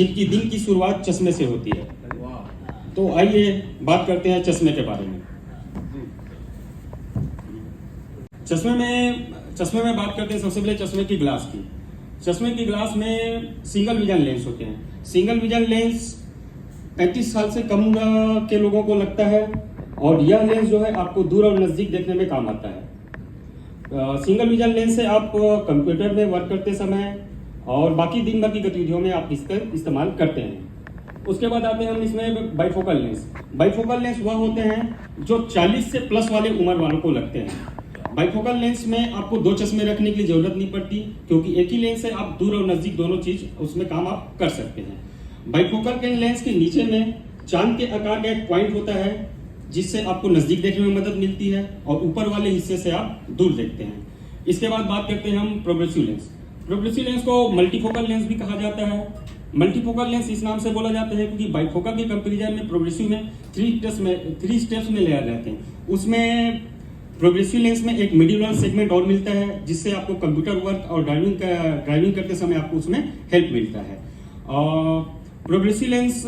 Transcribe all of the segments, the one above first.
जिनकी दिन की शुरुआत चश्मे से होती है। तो आइए बात करते हैं चश्मे के बारे में। चश्मे में बात करते हैं सबसे पहले चश्मे की ग्लास की। चश्मे की ग्लास में सिंगल विजन लेंस होते हैं। सिंगल विजन लेंस 35 साल से कम उम्र के लोगों को लगता है और यह लेंस जो है आपको दूर और नज़दीक देखने में काम आता है। सिंगल विजन लेंस से आप कंप्यूटर में वर्क करते समय और बाकी दिन भर की गतिविधियों में आप इसका इस्तेमाल करते हैं। उसके बाद आते हैं हम इसमें बाइफोकल लेंस। बाइफोकल लेंस वह होते हैं जो 40 से प्लस वाले उम्र वालों को लगते हैं। बाइफोकल लेंस में आपको 2 चश्मे रखने की जरूरत नहीं पड़ती, क्योंकि एक ही लेंस से आप दूर और नजदीक दोनों चीज उसमें काम आप कर सकते हैं। बाइफोकल के लेंस के नीचे में चांद के आकार का एक पॉइंट होता है, जिससे आपको नजदीक देखने में मदद मिलती है और ऊपर वाले हिस्से से आप दूर देखते हैं। इसके बाद बात करते हैं हम प्रोग्रेसिव लेंस। प्रोग्रेसिव लेंस को मल्टीफोकल लेंस भी कहा जाता है। मल्टीफोकल लेंस इस नाम से बोला जाता है क्योंकि बाइफोकल के कंपैरिजन में प्रोग्रेसिव में 3 स्टेप्स में लेयर रहते हैं। उसमें प्रोग्रेसिव लेंस में एक मिडिल वाला सेगमेंट और मिलता है, जिससे आपको कंप्यूटर वर्क और ड्राइविंग करते समय आपको उसमें हेल्प मिलता है। प्रोग्रेसिव लेंस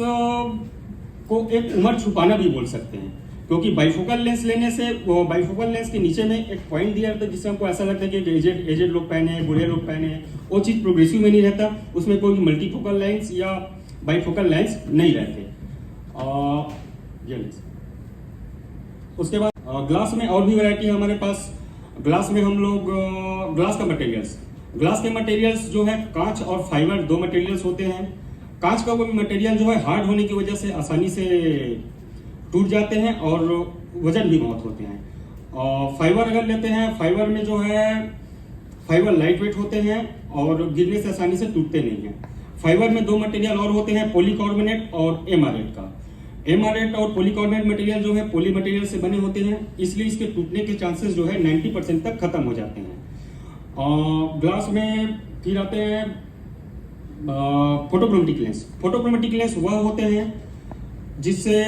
को एक उम्र छुपाना भी बोल सकते हैं, क्योंकि बाइफोकल लेंस लेने से वो बाइफोकल लेंस के नीचे में एक पॉइंट दिया रहता है, जिससे हमको ऐसा लगता है कि एजेड लोग पहने हैं, बूढ़े लोग पहने हैं। वो चीज़ प्रोग्रेसिव में नहीं रहता, उसमें कोई मल्टीफोकल लेंस या बाइफोकल लेंस नहीं रहते। ये लेंस। उसके बाद ग्लास में और भी वैरायटी है हमारे पास। ग्लास में हम लोग ग्लास के मटेरियल्स जो है कांच और फाइबर 2 मटेरियल्स होते हैं। कांच का वो मटेरियल जो है हार्ड होने की वजह से आसानी से टूट जाते हैं और वजन भी बहुत होते हैं। और फाइबर अगर लेते हैं, फाइबर में जो है फाइबर लाइट वेट होते हैं और गिरने से आसानी से टूटते नहीं हैं। फाइबर में 2 मटेरियल और होते हैं, पॉलीकार्बोनेट और एमारेट का। एमारेट और पॉलीकार्बोनेट मटेरियल जो है पॉली मटेरियल से बने होते हैं, इसलिए इसके टूटने के चांसेस जो है 90% तक खत्म हो जाते हैं। ग्लास में फिर आते हैं फोटोक्रोमेटिक लेंस। फोटोक्रोमेटिक लेंस वह होते हैं जिससे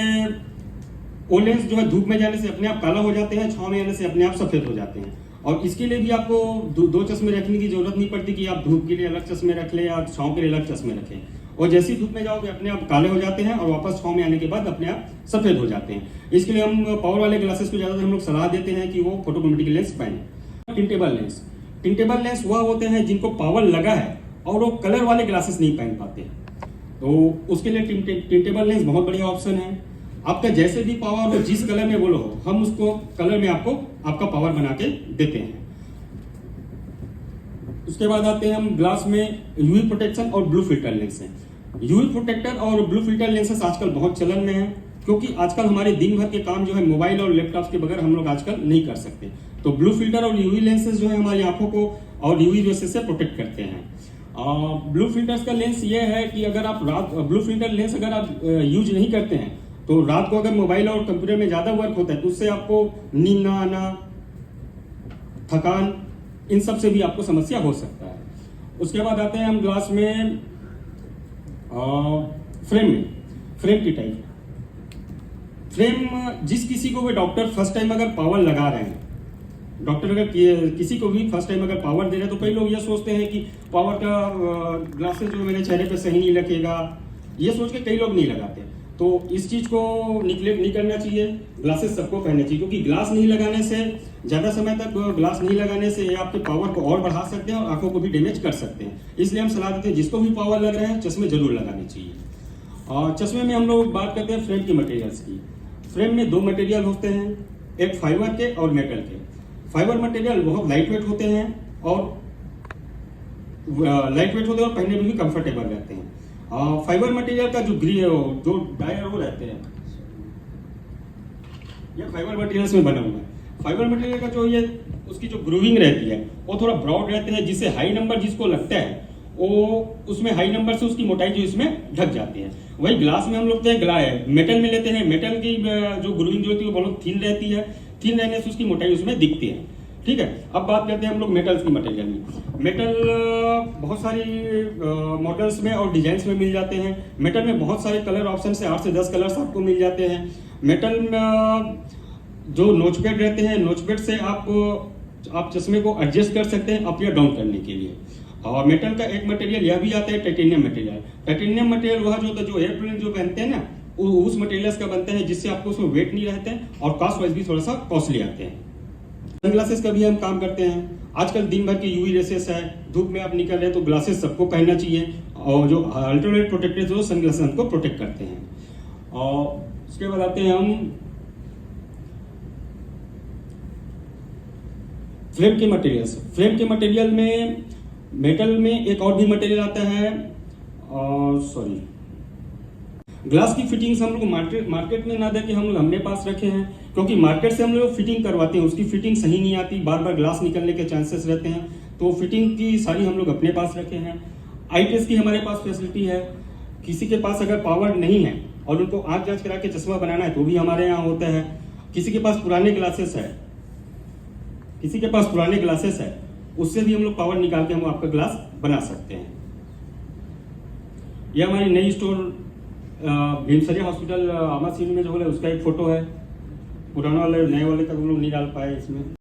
वो लेंस जो है धूप में जाने से अपने आप काला हो जाते हैं, छांव में आने से अपने आप सफेद हो जाते हैं। और इसके लिए भी आपको 2 चश्मे रखने की जरूरत नहीं पड़ती कि आप धूप के लिए अलग चश्मे रख लें या छांव के लिए अलग चश्मे रखें। और जैसे ही धूप में जाओगे अपने आप काले हो जाते हैं और वापस छांव में आने के बाद अपने आप सफेद हो जाते हैं। इसके लिए हम पावर वाले ग्लासेस को ज्यादातर हम लोग सलाह देते हैं कि वो फोटोक्रोमेटिक लेंस पहने। टिंटेबल लेंस वह होते हैं जिनको पावर लगा है और वो कलर वाले ग्लासेस नहीं पहन पाते, तो उसके लिए टिंटेबल लेंस बहुत बढ़िया ऑप्शन है। आपका जैसे भी पावर हो, जिस कलर में बोलो हो, हम उसको कलर में आपको आपका पावर बना के देते हैं। उसके बाद आते हैं हम ग्लास में यूवी प्रोटेक्शन और ब्लू फिल्टर लेंस हैं। यूवी प्रोटेक्टर और ब्लू फिल्टर लेंसेस आजकल बहुत चलन में है, क्योंकि आजकल हमारे दिन भर के काम जो है मोबाइल और लैपटॉप के बगैर हम लोग आजकल नहीं कर सकते। तो ब्लू फिल्टर और यूवी लेंसेज जो है हमारी आंखों को और यूवी रेसेस से प्रोटेक्ट करते हैं। ब्लू फिल्टर्स का लेंस ये है कि अगर आप ब्लू फिल्टर लेंस अगर आप यूज नहीं करते हैं, तो रात को अगर मोबाइल और कंप्यूटर में ज्यादा वर्क होता है तो उससे आपको नींद ना आना, थकान, इन सब से भी आपको समस्या हो सकता है। उसके बाद आते हैं हम ग्लास में फ्रेम की टाइप। फ्रेम जिस किसी को भी डॉक्टर फर्स्ट टाइम अगर पावर लगा रहे हैं, डॉक्टर अगर किसी को भी फर्स्ट टाइम अगर पावर दे रहे हैं, तो कई लोग ये सोचते हैं कि पावर का ग्लासेस जो मेरे चेहरे पे सही नहीं लगेगा, ये सोच के कई लोग नहीं लगाते। तो इस चीज को निगलेक्ट नहीं करना चाहिए, ग्लासेस सबको पहनने चाहिए, क्योंकि ग्लास नहीं लगाने से ज्यादा समय तक ग्लास नहीं लगाने से ये आपके पावर को और बढ़ा सकते हैं और आंखों को भी डैमेज कर सकते हैं। इसलिए हम सलाह देते हैं जिसको भी पावर लग रहे हैं चश्मे जरूर लगाने चाहिए। और चश्मे में हम लोग बात करते हैं फ्रेम की मटेरियल्स की। फ्रेम में 2 मटेरियल होते हैं, एक फाइबर के और मेटल के। फाइबर मटेरियल बहुत लाइट वेट होते हैं और पहनने में भी कंफर्टेबल रहते हैं। फाइबर मटेरियल का जो डायर वो रहते हैं, ये फाइबर मटेरियल्स में बना हुआ है। फाइबर मटेरियल का जो ये उसकी जो ग्रूविंग रहती है वो थोड़ा ब्रॉड रहते हैं, जिससे हाई नंबर जिसको लगता है वो उसमें हाई नंबर से उसकी मोटाई जो इसमें ढक जाती है। वही ग्लास में हम लोग मेटल में लेते हैं, मेटल की जो ग्रूविंग जो होती है वो बहुत थिन रहती है, थिन रहने से उसकी मोटाई उसमें दिखती है। ठीक है, अब बात करते हैं हम लोग मेटल्स की मटेरियल में। मेटल बहुत सारी मॉडल्स में और डिजाइन्स में मिल जाते हैं। मेटल में बहुत सारे कलर ऑप्शन से 8 से 10 कलर्स आपको मिल जाते हैं। मेटल में जो नोचपैड रहते हैं, नोचपैड से आप चश्मे को एडजस्ट कर सकते हैं अप या डाउन करने के लिए। और मेटल का एक मटेरियल यह भी आता है टाइटेनियम मटेरियल। टाइटेनियम मटेरियल वह जो होता है जो एयरप्लेन जो पहनते हैं ना, उस मटेरियल्स का बनते हैं, जिससे आपको उसमें वेट नहीं रहते हैं और कॉस्ट वाइज भी थोड़ा सा कॉस्टली आते हैं। सनग्लासेस का भी हम काम करते हैं। आजकल दिन भर की यूवी रेसेस है, धूप में आप निकल रहे हैं तो ग्लासेस सबको पहनना चाहिए, और जो अल्ट्रावायलेट प्रोटेक्टर्स जो सनग्लासेस हमको प्रोटेक्ट करते हैं। और उसके बाद आते हैं हम फ्रेम के मटेरियल्स। फ्रेम के मटेरियल में मेटल में एक और भी मटेरियल आता है, और ग्लास की फिटिंग्स हम लोग मार्केट में ना दे के हम लोग अपने पास रखे हैं, क्योंकि मार्केट से हम लोग फिटिंग करवाते हैं, उसकी फिटिंग सही नहीं आती, बार बार ग्लास निकलने के चांसेस रहते हैं, तो फिटिंग की सारी हम लोग अपने पास रखे हैं। आई टेस्ट की हमारे पास फैसिलिटी है। किसी के पास अगर पावर नहीं है और उनको आंख जांच करा के चश्मा बनाना है तो भी हमारे यहाँ होता है। किसी के पास पुराने ग्लासेस है, उससे भी हम लोग पावर निकाल के हम आपका ग्लास बना सकते हैं। यह हमारी नई स्टोर भीमसरिया हॉस्पिटल आमा सिटी में जो है उसका एक फोटो है। पुराना वाले नए वाले का हम लोग नहीं डाल पाए इसमें।